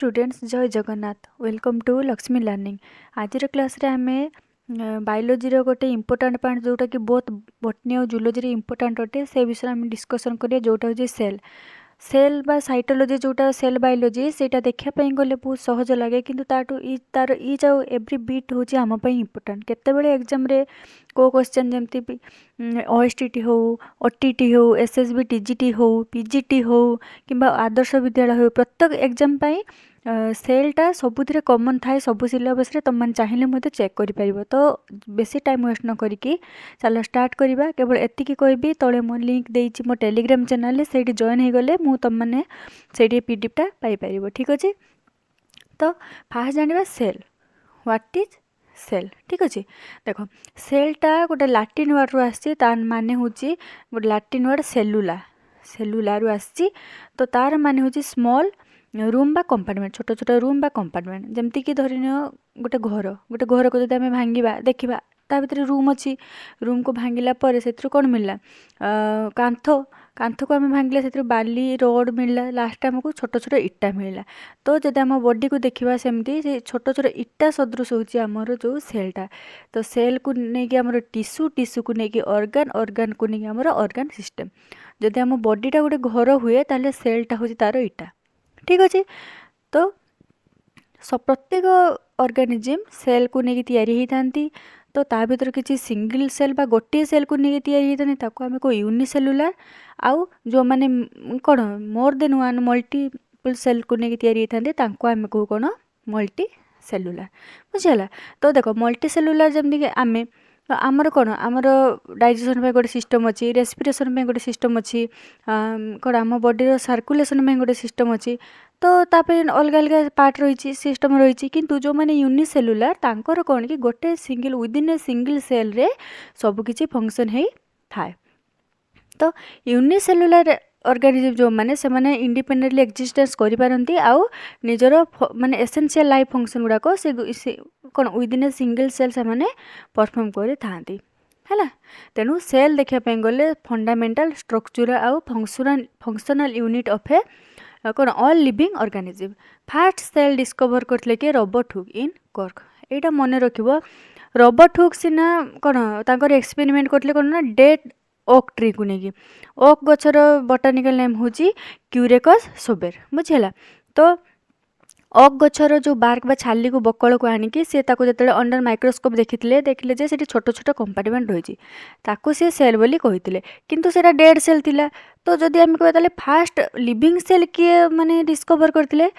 Students Jai Jagannath welcome to Lakshmi learning आज class रे आमे बायोलोजी गोटे इंपोर्टाट पार्ट जोटा कि बहुत बटनी और जूलोजी इंपोर्टाट अटे से विषय आम डिस्कसन करिया जोटा हूँ सेल सेल बा साइटोलॉजी जोटा सेल बायोलोजी सेटा देखापी गले बहुत सहज लगे किंतु तार ई जो एव्री बीट हूँ आम इंपोर्टाट केतेबेले एग्जाम रे को क्वेश्चन जमती ओएसटीटी हो ओटीटी हो एसएसबी टीजीटी हो पीजीटी हो कि आदर्श विद्यालय हो प्रत्येक एग्जाम सेलटा सबुथिरे कॉमन थाए सब सिलेबस रे तुम चाहिए चेक कर तो बेसी टाइम वेस्ट न करिकी चलो स्टार्ट करवा केवल एतिकी कहबी तले मो लिंक देइछि मो टेलीग्राम चैनल से जॉइन हो गले मु तुम मैंने से पीडीएफटा पाई पारिबो ठीक अच्छे। तो फास्ट जानिबा सेल व्हाट इज सेल ठीक अच्छे। देख सेलटा गोटे लाटिन वर्ड रू आसी तार माने होची गोटे लाटिन वर्ड सेलुला सेलुला रू आसी तो तार माने होची स्मॉल रूम बा कंपार्टमेंट छोट छोट रूम बा कंपार्टमेंट जमती कि धरी गोटे घर को जब आम भांगा देखा ता भीतर रूम अच्छी रूम को भांगिला से कौन मिलला कांथ कांथ को आम भांगिला से बाली रोड मिलला लास्ट आमको छोट छोट इटा मिलला। तो जब आम बॉडी को देखा सेमती से छोट छोट इटा सदृश होची आमर जो सेलटा तो सेल को लेकिन आमर टिश्यू टिश्यू को लेकिन ऑर्गन ऑर्गन को लेकिन आमर ऑर्गन सिस्टम जदि आम बॉडीटा गोटे घर हुए ताले सेलटा होची तार इटा ठीक अच्छे। तो प्रत्येक ऑर्गेनिज्म सेल को लेकिन तैयारी होती तो ता भीतर किसी सिंगल सेल बा गोटे सेल को लेकिन तैयारी होती आम को यूनिसेलुलर आउ जो माने कौन more than one multiple cell को लेकिन तैयारी होती आम कहू कौन मल्टी सेलुलर बुझीगला। तो देख मल्टी सेलुलर जमीक आम आमर कौन आमर डाइजेशन गोटे सिस्टम अच्छी रेस्पिरेशन गोटे सिस्टम अच्छी कौन आम बॉडी सर्कुलेशन गोटे सिस्टम अच्छी तो तापर अलग अलग पार्ट रही सिस्टम रही किंतु जो मैंने यूनिसेलुलर तांकर कौन कि गोटे single within a single cell रे सबकिछि फंक्शन है थाए। तो यूनिसेलुलर ऑर्गेनिज्म जो मैंने से माने इंडिपेंडेंटली एक्जिस्टेंस करि पारंती आउ निजर माने एसेंशियल लाइफ फंक्शन गुड़ाक से कौन विदिन ए सिंगल सेल से माने परफॉर्म करि थांती है। तेणु सेल देखा गले फंडामेंटल स्ट्रक्चर आउ फंक्शनल यूनिट ऑफ ए कौन all living organism. First cell discover करते कि रॉबर्ट हुक इन कॉर्क एटा मन रखिबो रॉबर्ट हुक सिना कौन तांकर एक्सपेरिमेंट करते कौन ना डेड ओक ट्री को लेकिन ओक गछर बोटानिकल नेम हूँ क्यूरेकस सोबेर बुझीगला। तो ओक गछर जो बार्क बा छाली को बकल को आनिकी सी जो अंडर माइक्रोस्कोप देखिले देखिले से छोट छोट कंपार्टमेंट रही ताकू सी सेल बोली कही किंतु सेटा डेड सेल थिला। तो जदि आम कह फास्ट लिविंग सेल किए माने डिस्कवर करते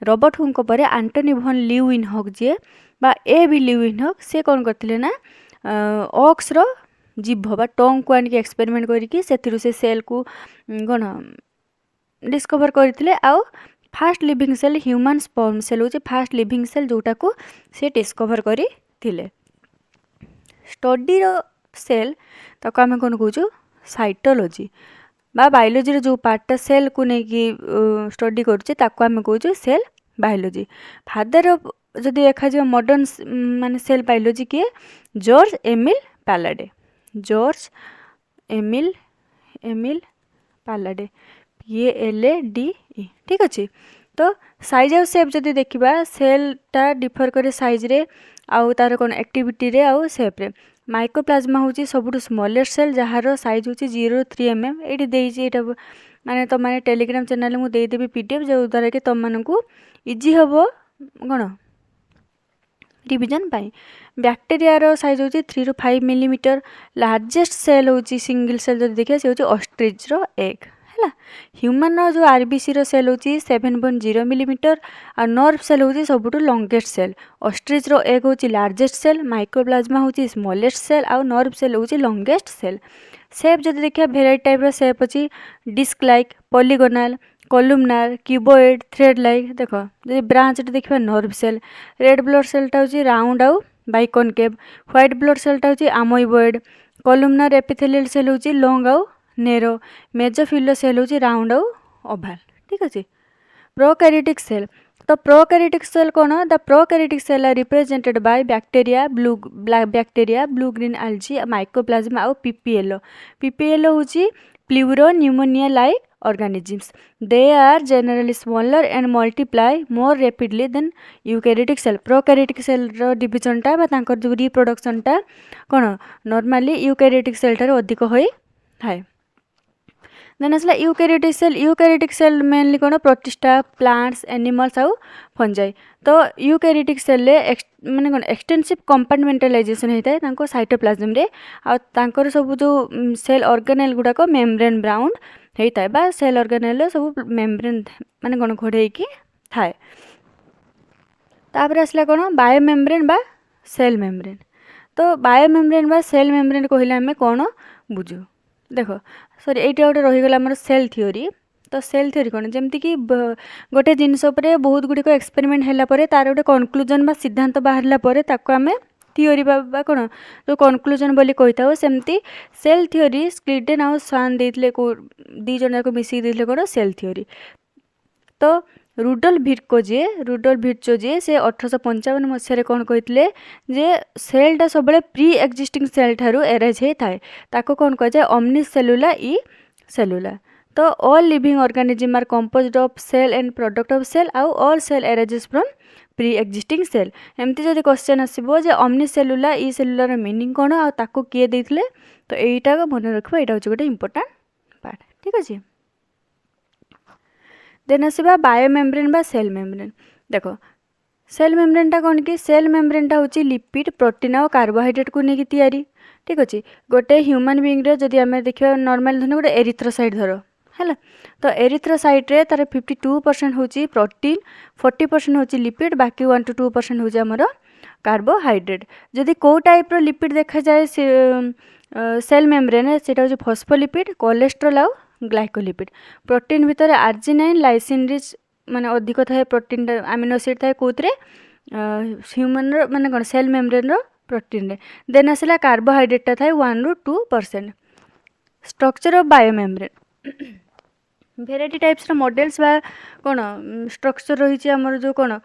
रॉबर्ट हुक पर एंटनी भन ल्यूइनहॉक जी बा ए बी ल्यूइनहॉक से कौन करते ना ऑक्स रो जीभ बा टंग को आनिक एक्सपेरिमेंट करके से सेल को कौन डिस्कवर करते आउ first living cell human sperm cell होचे फास्ट लिविंग सेल जोटा को से डिस्कवर करथिले। स्टडी रो सेल ताको आमे कोन कहूछु साइटोलॉजी बा बायोलॉजी रो जो पार्टटा सेल को नेकी स्टडी करछे ताको आमे कहूछु सेल बायोलॉजी। फादर ऑफ जदि देखा जो मॉडर्न माने सेल बायोलॉजी के George Emil Palade George Emil Palade PALADE ठीक अच्छे। तो साइज आउ सेप जदि देखा सेलटा डिफर करे साइज रे आउ तार कौन एक्टिविटी रे आउ सेप रे माइक्रोप्लाज्मा होची सबुठु स्मॉलेस्ट सेल जहार साइज होची 0.3 mm एटी देइची एटा माने तो माने टेलीग्राम चैनल मु दे देबी पीडीएफ जो द्वारा कि तुम मानकू इजी हबो कोन रिविजन पाई। बैक्टेरिया रो साइज होची 3 to 5 मिलीमीटर लार्जेस्ट सेल होची सिंगल सेल जदि देखिया से होची ऑस्ट्रिच रो एग ह्यूमन जो आरबीसी रो सेल होची 7.0 मिलीमीटर और नर्व सेल होची सबुठु लॉन्गेस्ट सेल ऑस्ट्रिच रो एग होची लार्जेस्ट सेल माइक्रोप्लाज्मा होची स्मॉलेस्ट सेल और नर्व सेल होची लॉन्गेस्ट सेल। शेप जदि देखिया वेराइटी टाइप रो शेप होची disc like polygonal columnar cuboid thread like देख जदि ब्रांच देखिबा नर्व सेल रेड ब्लड सेलटा होची राउंड आउ बाइकॉनकेव व्हाइट ब्लड सेलटा होची अमोइबॉइड कॉलमनार एपिथेलियल सेल होची लॉन्ग आउ नेरो मेजोफिलो सेल होची राउंड आउ ओभाल ठीक अच्छे। प्रोकैरियोटिक सेल तो प्रोकैरियोटिक सेल कौन the prokaryotic cell are represented by bacteria blue green algae mycoplasma आउ पीपीएल होची pleuropneumonia like organisms. They are generally smaller and multiply more rapidly than eukaryotic cell. Prokaryotic cell row division टा बा तांकर जो reproduction टा कौन normally eukaryotic cell ठारे अधिक होई थाए. देन आसला यूकैरियोटिक सेल मेनली कौन प्रोटिस्टा प्लांट्स एनिमल्स आउ फंजाई. तो यूकैरियोटिक सेल माने कौन एक्सटेंसिव कंपार्टमेंटलाइजेशन होता है साइटोप्लाज्म रे आ तांकर सब जो सेल ऑर्गेनेल गुडाक मेम्ब्रेन ब्राउन होता है बा सेल ऑर्गेनेल सब मेम्ब्रेन माने कौन घोड़े की थाए. तापर आसला कौन बायोमेम्ब्रेन बा सेल मेम्ब्रेन. तो बायोमेम्ब्रेन बा सेल मेम्ब्रेन कहले आमे कौन बुझू देख सॉरी एटा गोटे रहीगला आमर सेल थ्योरी. तो सेल थ्योरी कौन जमती कि गोटे जिनस बहुत गुड़िक एक्सपेरिमेंट है तार गोटे कनक्लूजन बा सिद्धांत बाहरला परे ताको आमे थ्योरी बा कौन जो कनक्लूजन बोली कही था सेमती सेल थ्योरी स्क्लिडेन आउ स्वान देइतले को दी जन जाक मिसी देइतले कौन सेल थ्योरी. तो रुडोल्फ विर्चो जे से 1855 मसीह कौन कहते जे सेलटा सब प्री एक्जिस्टिंग सेल ठारू एरेज होता है ताको कौन कह जाए ओमनी सेलुला ई सेलुला. तो all living organism are composed of cell and product of cell आउ all cell arises from pre existing cell. एमती जदि क्वेश्चन आसबो जे ओमनी सेलुला ई सेलुलार मीनिंग कौन आ ताको किए देइतले तो एटा मन रखबो एटा होचे गोटे इंपोर्टेंट पार्ट. ठीक अछि. देन आसवा बायोमेम्ब्रेन बा सेल मेम्ब्रेन. देखो सेल मेम्ब्रेन टा कौन कि सेल मेम्ब्रेन टा होची लिपिड प्रोटीन और कार्बोहाइड्रेट को लेकिन तैयारी. ठीक अच्छे गोटे ह्यूमन बीइंग रे जदि आमे देखिबा नॉर्मल धन गोटे एरिथ्रोसाइट धर है तो एरिथ्रोसाइट रे तार 52% होची प्रोटीन 40% होची लिपिड बाकी 1 to 2% होची हमर कार्बोहाइड्रेट. जदि को टाइप रो लिपिड देखा जाए सेल मेम्ब्रेन सेटा होची फॉस्फोलिपिड कोलेस्ट्रॉल आउ ग्लाइकोलिपिड. प्रोटीन भितर आर्जिनाइन लाइसिन रिच माने अधिक थाए प्रोटीन अमीनो एसिड थाए कोथरे ह्यूमन रो माने कोन सेल मेम्ब्रेन रो प्रोटीन रे. देन आसला कार्बोहाइड्रेट ता थाए 1 to 2%. Structure of biomembrane variety types रो मॉडल्स बा कोन स्ट्रक्चर रही हमर जो कोन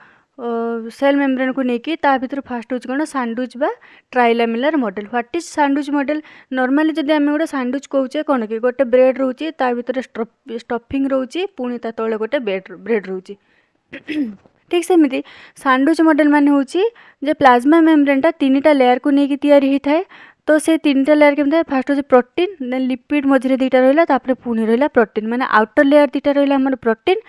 सेल मेम्ब्रेन को लेकिन ता भीतर फास्ट होची कोन सैंडविच बा trilamellar model. What is sandwich model normally जदि आमे गोटे सैंडविच कहूचे कोन कि गोटे ब्रेड रोची ता भीतर स्टफिंग रोची पुणी ता तळे गोटे ब्रेड रोची. ठीक सेमिति सैंडविच मॉडल माने होची जे प्लाज्मा मेम्ब्रेन टा तीनटा लेयर को लेकिन तैयारी होता है. तो से तीनटा लेयर केमते फास्ट होची प्रोटीन देन लिपिड मझरे दीटा रहिला तापर पुणी रहिला प्रोटीन माने आउटर लेयर दीटा रहिला हमर प्रोटीन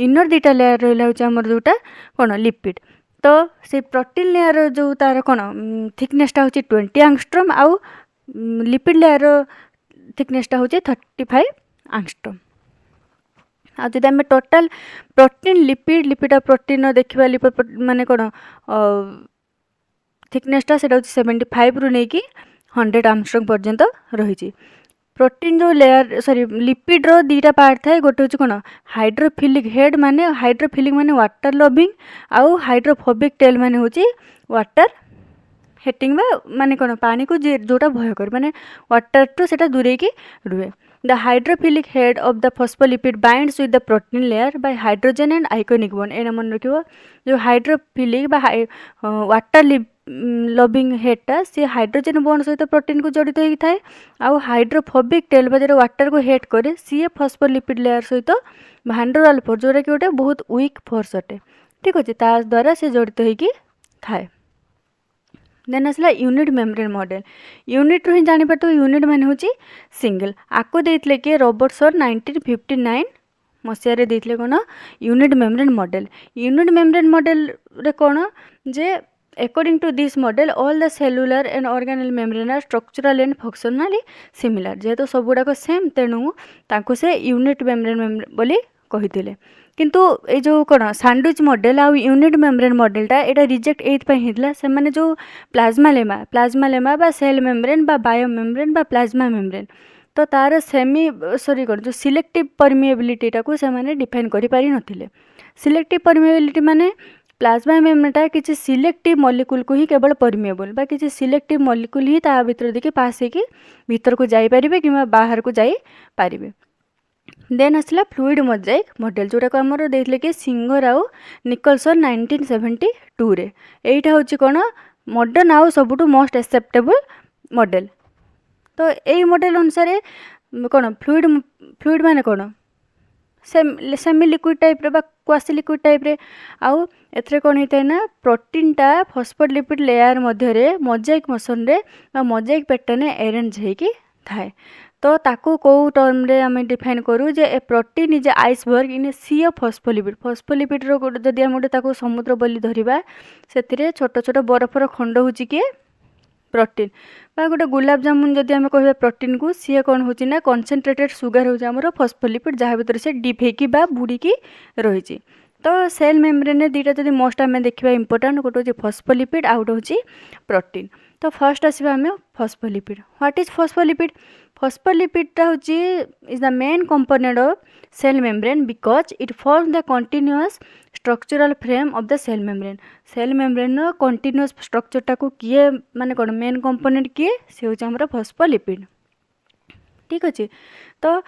इनर दीटा लेयर रहिला होची हमर जोटा कोन लिपिड. तो से प्रोटीन लेयर जो तार कोन थिकनेस टा होची 20 एंगस्ट्रॉम आउ लिपिड लेयर थिकनेस टा होची 35 एंगस्ट्रॉम. आ जदि आमे टोटल प्रोटीन लिपिड आ प्रोटीन देखिबा लिपिड माने कोन थिकनेस टा सेटा होची 75 रु नेकी 100 एंगस्ट्रॉम पर्यंत रही. प्रोटीन जो लेयर सॉरी लिपिड रो दीटा पार्ट थाए गोटे होची कोन हाइड्रोफिलिक हेड माने हाइड्रोफिलिक माने वाटर लविंग आउ हाइड्रोफोबिक टेल माने होची वाटर हेटिंग बा माने कोन पानी को जोटा भय कर माने वाटर टू सेटा दूरे की रुए. The hydrophilic head of the phospholipid binds with the protein layer by hydrogen and ionic bond. एना मन रखिबो जो हाइड्रोफिलिक बा वाटर लविंग हेड टा से हाइड्रोजन बॉन्ड सहित प्रोटीन को जड़ित होई थाए आ हाइड्रोफोबिक टेल बा वाटर को हेड करे सी फॉस्फोलिपिड लेयर सहित भांडरवाल फोर्स जोटा कि गोटे बहुत वीक फोर्स अटे. ठीक अच्छे ता द्वारा से जड़ित होई थाए. देन आसला यूनिट मेम्ब्रेन मॉडल. यूनिट रो ही जानि पातो यूनिट माने होची सिंगल. आको देइतले के रॉबर्टसन 1959 मसिया रे देइतले कोन unit membrane model. Unit membrane model रे कोन जे according to this model all the cellular and organelle membrane are structural and functionally similar. जेहेतु सब गुड़ाक सेम तेणु तांको से यूनिट मेम्ब्रेन बोली कहिथिले. किंतु ए जो कोन सैंडविच मॉडल आ यूनिट मेम्ब्रेन मॉडलटा एटा रिजेक्ट एथ पई हितला से माने जो प्लाज्मा लेमा बा सेल मेम्ब्रेन बा बायो मेम्ब्रेन बा प्लाज्मा मेम्ब्रेन तो तार सेमी सॉरी कोन जो सिलेक्टिव परमिएबिलिटी टाको से माने डिफाइन करि पारि नथिले. सिलेक्टिव परमिएबिलिटी माने प्लाज्मा मेम्ब्रेनटा किसी सिलेक्टिव मॉलिक्यूल को ही केवल परमिएबल बा किसी सिलेक्टिव मॉलिक्यूल ही ता भीतर देखि पास होगी भीतर को जाई परिबे कि बाहर को जाई परिबे. देन आसला फ्लूइड मोजाइक मॉडल जोटा को हमर देइतले कि सिंगर आउ निकलसन 1972 रे. एइटा होची कोन मॉडर्न आउ सबुटू मोस्ट एक्सेप्टेबल मॉडल. तो एई मॉडल अनुसार कोन फ्लूइड माने कोन सेमी लिक्विड टाइप रे बा क्वासी लिक्विड टाइप रे आउ एथरे कोन हेतै ना प्रोटीनटा फॉस्फोलिपिड लेयर मध्य रे मोजाइक मोशन रे बा मोजाइक पैटर्न रे अरेंज हेकी थाए। तो ताकू को टर्म रे आम डिफाइन करूँ जे a protein is iceberg in a sea of phospholipid. Phospholipid रो जदि आम गोटे ताकू समुद्र बोली धरिबा सेतिरे छोट छोट बरफर खंड होची कि प्रोटीन बा गोटे गुलाब जामुन जदि आम कह प्रोटीन को सी कौन हो कनसेंट्रेटेड सुगर हो फॉस्फोलिपिड जहाँ भीतर से डीप होकी बुड़ीकी रही। तो सेल मेम्ब्रेन रे दीटा जदि मोस्ट आम देखा इंपोर्टाट गोटे हूँ फॉस्फोलिपिड आउ गोटे हूँ प्रोटीन। तो फर्स्ट आसवा आम फॉस्फोलिपिड। What is phospholipid? फॉस्फोलिपिडटा हूँ is the main component of cell membrane because it form the continuous structural frame of the cell membrane. Cell membrane continuous स्ट्रक्चरटा को किए माने कौन मेन कंपोनेंट किए से हूँ आमर फॉस्फोलिपिड। ठीक अच्छे। तो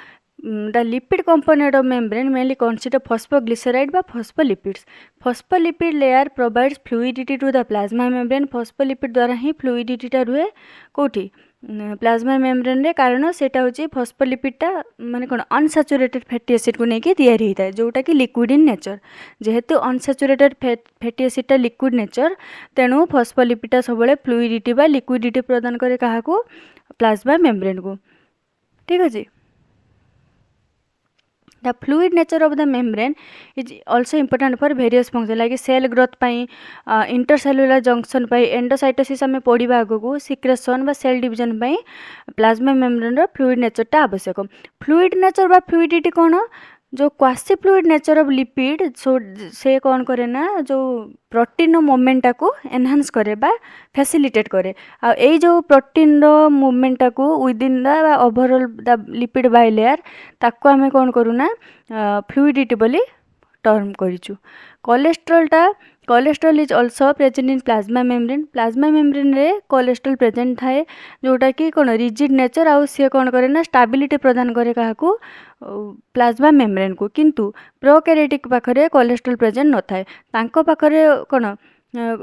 the lipid component of membrane mainly consist of phosphoglyceride বা phospholipids. Phospholipid layer provides fluidity to the plasma membrane. Phospholipid द्वारा ही fluidity टा रुहे कोठी प्लाज्मा मेम्ब्रेन रे कारण सेटा होची फॉस्फोलिपिडटा माने कोन अनसैचुरेटेड फैटी एसिड को नेकी तैयारी होता है जोटा कि लिक्विड इन नेचर। जेहेतु अनसैचुरेटेड फैटी एसिडटा लिक्विड नेचर तेणु फॉस्फोलिपिडटा सबले फ्लूइडिटी बा लिक्विडिटी प्रदान करे काहाको प्लाज्मा मेम्ब्रेन को। ठीक अछि। The fluid nature of the membrane is also important for various functions like cell growth pi intercellular junction pi endocytosis आम पढ़ा आगू secretion बा cell division पाई प्लाज्मा मेम्ब्रेन रो फ्लूइड नेचर टा आवश्यक। फ्लूइड नेचर बा फ्लूइडिटी कौन जो quasi fluid nature of lipid से कौन करे ना जो प्रोटीन मूवमेंटा को एनहांस करे बा फैसिलिटेट करे। आ ए जो प्रोटीन रो मूवमेंटा को within the overall the lipid bilayer ताको आमे कौन करू ना फ्लूइडिटी बोली टर्म करिचु। Cholesterol is also present in plasma membrane. Plasma membrane रे कोलेस्ट्रॉल प्रेजेंट थाए जोटा कि कौन रिजिड नेचर आउ सी कौन करे ना स्टेबिलिटी प्रदान करे काहाकू प्लाज्मा मेम्ब्रेन को। किंतु प्रोकैरियोटिक पाखरे कोलेस्ट्रॉल प्रेजेंट न थाए तांको पाखरे कौन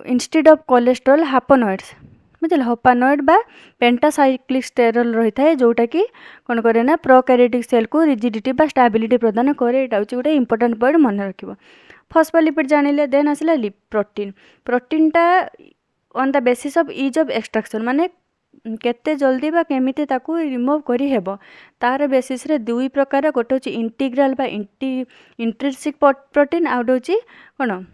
इंस्टेड ऑफ कोलेस्ट्रॉल हापोनॉइड्स बुझल हपानॉइड बा पेंटासाइक्लिक स्टेरल रही थाए जोटा कि कौन करे ना प्रोकैरियोटिक सेल को रिजिडिटी बा स्टेबिलिटी प्रदान करे। एटा होची गोटे इंपोर्टेंट पॉइंट मन रखिबो। फॉस्फोलिपिड जानिले देन आसला प्रोटीन। प्रोटीनटा on the basis of is of extraction माने केते जल्दी बा केमिति ताकू रिमूव करी हेबो तार बेसिस रे दुई प्रकार गोटे होची इंटीग्रल बा इंट्रिंसिक प्रोटीन आउट होची कोन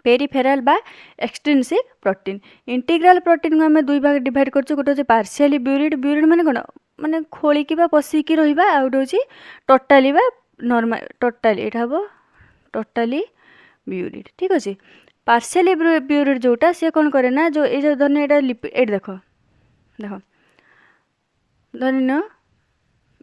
पेरिफेराल बा एक्सट्रिंसिक प्रोटीन। इंटीग्रल प्रोटीन को आम दुई भाग डिवाइड करछु गोटे होची पार्शियली ब्यूरिड। ब्यूरिड माने कोन माने खोलिकी बा पसिकी रहिबा आउट होची टोटली बा नॉर्मल टोटली एटा हबो टोटली ब्यूरिड। ठीक अच्छे। पार्शियली ब्यूरिड जोटा सी कौन करे ना जो ये धन एटा लिपिड एट देख देख धन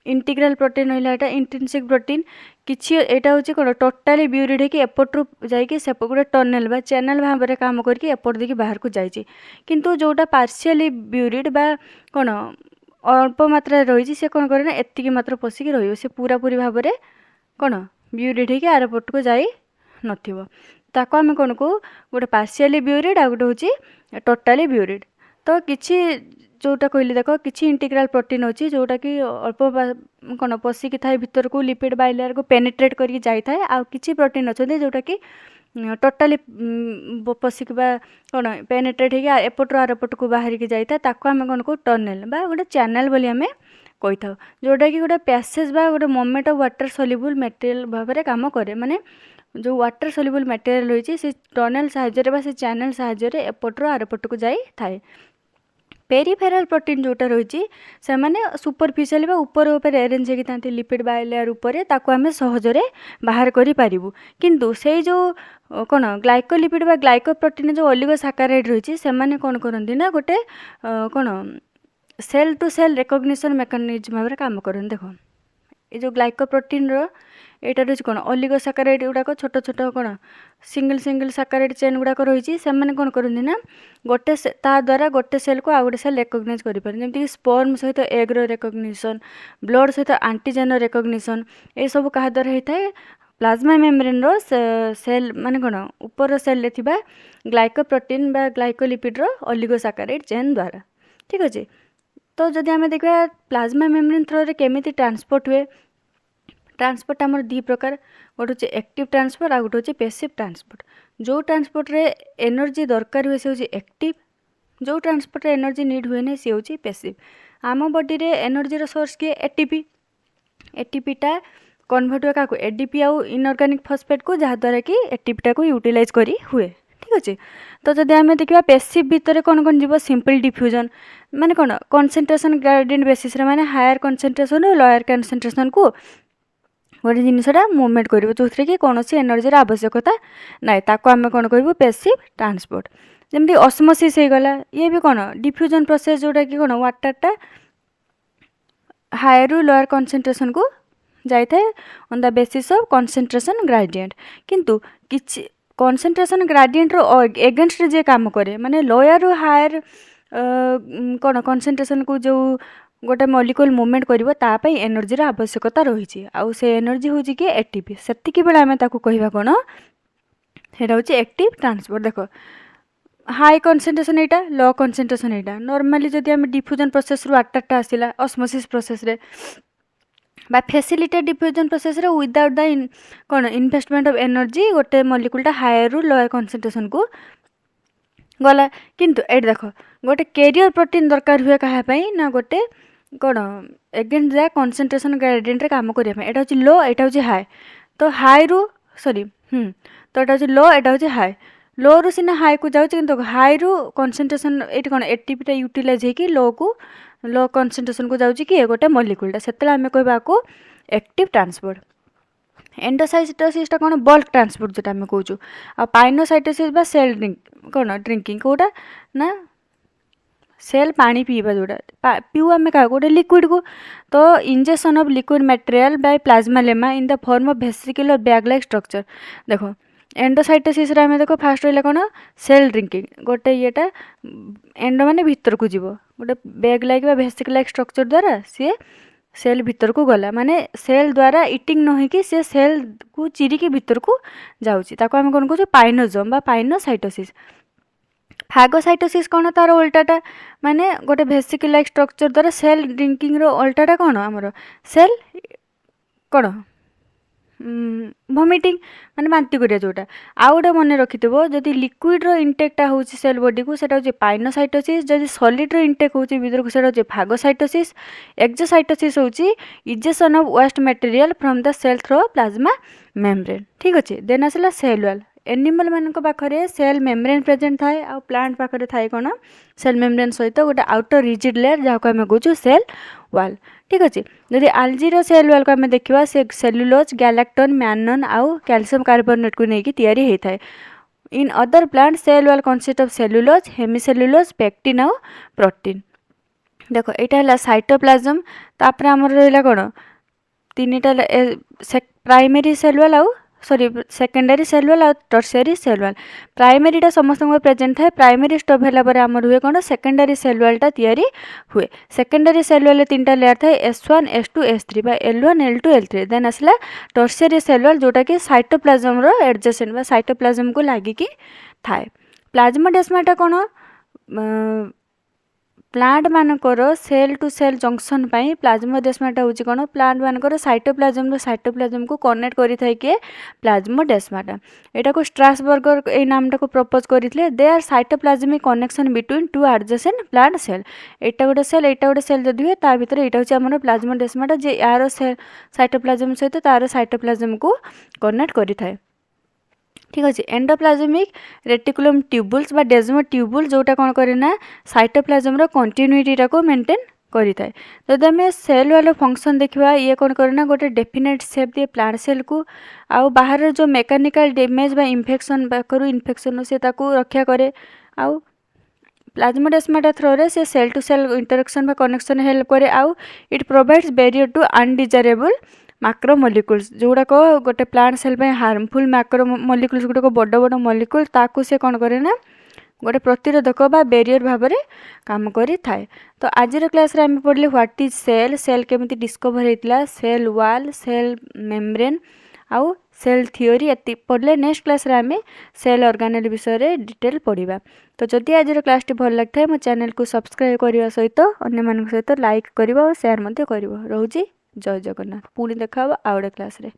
इंटीग्रल प्रोटीन रहा इंट्रिंसिक प्रोटीन किसी एटा होची कोन टोटली ब्यूरिड है कि एपटू जाइए से गोटे टनेल बा चैनल भाव में काम करके एपट देखिए बाहर को जाइए। किंतु जोटा पार्शियली ब्यूरिड बा कौन अल्प मात्रा रही से कौन करे ना एतिकी मात्र पशिकी रही से पूरा पूरी भाव में कौन ब्यूरिड है कि आर पट को जाई नथिबो ताको आम कौन को गोटे पार्शियली ब्यूरिड आ गोटे होची टोटली ब्यूरिड। तो किछि जोटा कहली देख किछि इंटीग्रल प्रोटीन होची जोटा कि अल्प कौन पशिकी थाए भीतर को लिपिड बाइलेयर को पेनिट्रेट करके जाई थाए आ किछि प्रोटीन अछंती जोटा कि टोटली पशिकी बा कौन पेनिट्रेट है एपटू आर पट को बाहर की जाई थाए ताको आम कौन को टनेल बा गोटे चैनल बोली आम कही था जोटा कि गोटे पैसेज बा गोटे moment of water soluble material भाव में काम करे माने जो वाटर सॉल्युबल मटेरियल रही से टनेल साहाय्य बा से चैनल साहाय्य एपट्रु आरपट को जाई थाए। पेरिफेराल प्रोटीन जोटा रही से माने सुपरफिशियल बा ऊपर ऊपर अरेंज होगी था लिपिड बाइलेयर ऊपर ताको आम सहजरे बाहर करि पारिबु। किंतु से जो कौन ग्लाइकोलिपिड बा ग्लाइकोप्रोटीन जो ओलिगोसाकाराइड रही से माने कौन करती ना गोटे कौन cell to cell recognition mechanism भाव में काम करन। देख ये जो ग्लाइकोप्रोटीन एटा रही कौन ओलिगोसाकाराइड गुड़ाक छोट छोट कौन सिंगल सिंगल साकाराइड चेन गुड़ाक रही से कौन करती ना गोटे ता द्वारा गोटे सेल को आ गोटे सेल रेकग्नाइज करें जमीक स्पर्म सहित एग्र रेकग्निशन ब्लड सहित आंटीजेन रेकग्निशन ये सब क्या द्वारा होता है प्लाज्मा मेम्ब्रेन रो सेल माने कौन ऊपर सेल थिबा ग्लाइकोप्रोटीन बा ग्लाइकोलिपिड रो ओलिगोसाकाराइड चेन द्वारा। ठीक अच्छे। तो जदि आम देखा प्लाज्मा मेम्ब्रेन थ्रो रे केमिति ट्रांसपोर्ट हुए ट्रांसपोर्ट आमर दी प्रकार, गोटे हूँ एक्टिव ट्रांसपोर्ट आ गोटे हूँ पैसिव ट्रांसपोर्ट। जो ट्रांसपोर्ट रे एनर्जी दरकार हुए से हूँ एक्टिव, जो ट्रांसपोर्ट रे एनर्जी नीड हुए नहीं सी हूँ पैसिव। आम बॉडी रे एनर्जी रो सोर्स किए एटीपी। एटीपीटा कन्वर्ट हुए क्या एडीपी आउ इनऑर्गेनिक फॉस्फेट को, जहाँद्वारा कि एटीपीटा को यूटिलाइज करी हुए। ठीक अच्छे। तो जब आम देखा पैसिव भितर कौन कौन जीव सिंपल डिफ्यूजन माने कौन कंसंट्रेशन ग्रेडिएंट बेसिस माने हायर कंसंट्रेशन लोअर कंसंट्रेशन को गोटे जिनसा मुवमेंट कर जो कि कौन एनर्जी आवश्यकता ना, ताको आम कौन करूँ पैसिव ट्रांसपोर्ट। जमती ऑस्मोसिस हो गला, ये भी कौन डिफ्यूजन प्रोसेस जोटा कि कौन वाटरटा हायर रु लोअर कंसंट्रेशन को जाए on the basis of concentration gradient. किंतु किछि कंसंट्रेशन ग्रेडिएंट रो एगेंस्ट जे काम करे माने लोअर रु हायर कौन कंसंट्रेशन को जो गोटे मॉलिक्यूल मूवमेंट करिवो ता पई एनर्जी रो आवश्यकता रही आउ से एनर्जी होची कि एटीपी। सेतिकी बेला आमे ताकू कहिबा कोन हेटा होची एक्टिव ट्रांसपोर्ट। देखो हाई कंसंट्रेशन एटा लो कंसंट्रेशन एटा। नॉर्मली जदि आमे डिफ्यूजन प्रोसेस रु वाटरटा आसिला ऑस्मोसिस प्रोसेस रे बा फैसिलिटेड डिफ्यूजन प्रोसेस रे विदाउट द कौन इन्वेस्टमेंट ऑफ एनर्जी गोटे मॉलिक्यूलटा हायर रु लोअर कंसंट्रेशन को गला। किंतु एट देख गोटे कैरियर प्रोटीन दरकार हुए कहाँ ना गोटे कौन एगेंस्ट द कंसंट्रेशन ग्रेडिएंट रे काम करिया एटा होची लो एटा होची हाई। तो हाई रु सॉरी तो एटा होची लो एटा होची हाई। लो रु सिना हाई को जाउची किंतु हाई रु कंसंट्रेशन एटी कौन एटीपीटा यूटिलाइज होकी लो को लो कंसंट्रेशन को जाउची कि गोटे मॉलिक्यूलटा सेतला आमे कहबा को एक्टिव ट्रांसपोर्ट। एंडोसाइटोसिसटा कौन बल्क ट्रांसपोर्ट जोटा आमे कहूँ। आ पाइनोसाइटोसिस बा सेल कौन ड्रिंकिंग कोटा ना सेल पानी पीवा जोटा पीऊ आम क्या गोटे लिक्विड को। तो injection of liquid material by plasma lemma in the form of vesicular bag like structure. देखो एंडोसाइटोसिस रे आम देखो फास्ट रहा कौन सेल ड्रिंकिंग गोटे येटा एंडो माने भीतर को जीव गोटे bag like vesicular like structure द्वारा सी सेल भीतर को गला माने सेल द्वारा इटिंग न होइकी से सेल को चिरिकी भीतर को जाउची ताको आम कौन कहूँ पाइनोजोम बा पाइनोसाइटोसिस। फागोसाइटोसिस कौन तार उल्टाटा माने गोटे वेसिकुलर लाइक स्ट्रक्चर द्वारा सेल ड्रिंकिंग रो उल्टाटा कौन आमर सेल कौन वॉमिटिंग माने बांती करिया जोटा। आउ गोटे मन रखिथबो जदि लिक्विड रो इंटेकटा होची सेल बॉडी को सेटा होची पाइनोसाइटोसिस, जदि सॉलिड रो इंटेक होची भीतर को सेटा होची फागोसाइटोसिस। एक्सोसाइटोसिस होची ejection of waste material from the cell through plasma membrane. ठीक अच्छे। देन आसला सेल वॉल। एनिमल मानक पाखरे सेल मेम्ब्रेन प्रेजेंट थाए आ प्लांट पाखरे थाए कौन सेल मेम्ब्रेन सहित गोटे आउटर रिजिड लेयर जहाँ को आम कहूँ सेल वॉल। ठीक अच्छे। जदि आलजीर सेल वॉल को आम देखा से सेलुलोज गैलेक्टन मैनन आउ कैल्शियम कार्बोनेट को लेकिन तैयारी होता है। In other plant cell wall consist of cellulose hemicellulose pectin आउ प्रोटीन। देखो यहाँ है साइटोप्लाज्म तापर आमर रहा कौन तीन टा प्राइमरी सेल वॉल आउ सॉरी सेकेंडरी सेल वॉल और टर्शियरी सेल वॉल। प्राइमरीटा समस्त प्रेजेंट थाए। प्राइमरी स्टॉप है आमर हुए कौन सेकेंडरी सेल वॉलटा तैयारी हुए। सेकेंडरी सेल वॉल तीन टा लेयर थाए S1 S2 S3 बा L1 L2 L3। देन आसला टर्शियरी सेल वॉल जोटा कि साइटोप्लाज्म रो एडजेसेंट बा साइटोप्लाज्म को लागिकी थाए। प्लाज्मोडेस्माटा कौन प्लांट मानकर सेल टू सेल जंक्शन पाई प्लाज्मोडेस्माटा होची कौन प्लांट मानकर साइटोप्लाज्म को कनेक्ट करी थाए कि प्लाज्मोडेस्माटा। एटा को स्ट्रासबर्गर ए नामटा को प्रपोज करथिले। They are cytoplasmic connection between two adjacent plant cell. एटा गोटे सेल जदि हुए ता भीतर एटा होची हमर प्लाज्मोडेस्माटा जे यार सेल साइटोप्लाज्म सहित तार साइटोप्लाज्म को कनेक्ट करी थाए। ठीक अच्छे। एंडोप्लाज्मिक रेटिकुलम ट्यूबुल्स बा डेजमो ट्यूबुल जोटा कौन करे ना साइटोप्लाज्म रो कंटिन्यूटीटा को मेंटेन करी थाए। जदि आम सेल वाला फंक्शन देखा ये कौन करे ना गोटे डेफिनेट शेप दिए प्लांट सेल को आउ बाहर जो मेकानिकल डैमेज बा इन्फेक्शन पाखरु इन्फेक्शन से ताकू रक्षा करे। आउ प्लाज्मोडेस्माटा थ्रो रे से सेल टू सेल इंटरेक्शन बा कनेक्शन हेल्प करे। आउ it provides barrier to undesirable macromolecules जोड़ाक गोटे प्लांट सेल पे हार्मफुल मैक्रो मॉलिक्यूल्स गुड़ाक बड़ बड़ मॉलिक्यूल ताकू से कौन करे ना गोटे प्रतिरोधक बा बैरियर भाव में काम करी थाए। तो आज क्लास रे आम पढ़ले व्हाट इज सेल, सेल केमिति डिस्कवर होता, सेल वॉल, सेल मेम्ब्रेन आउ सेल थियोरी एति पढ़ले। नेक्स्ट क्लास रे आम सेल ऑर्गेनेल विषय रे डिटेल पढ़ा। तो जदि आज क्लास टी भल लगता है मो चैनल को सब्सक्राइब करने सहित अन्य मान सहित लाइक कर शेयर कर। रोची ଜୟ ଜଗନ୍ନାଥ। ପୁଣି ଦେଖା ହବ ଆଉ ଗୋଟେ କ୍ଲାସ୍ରେ।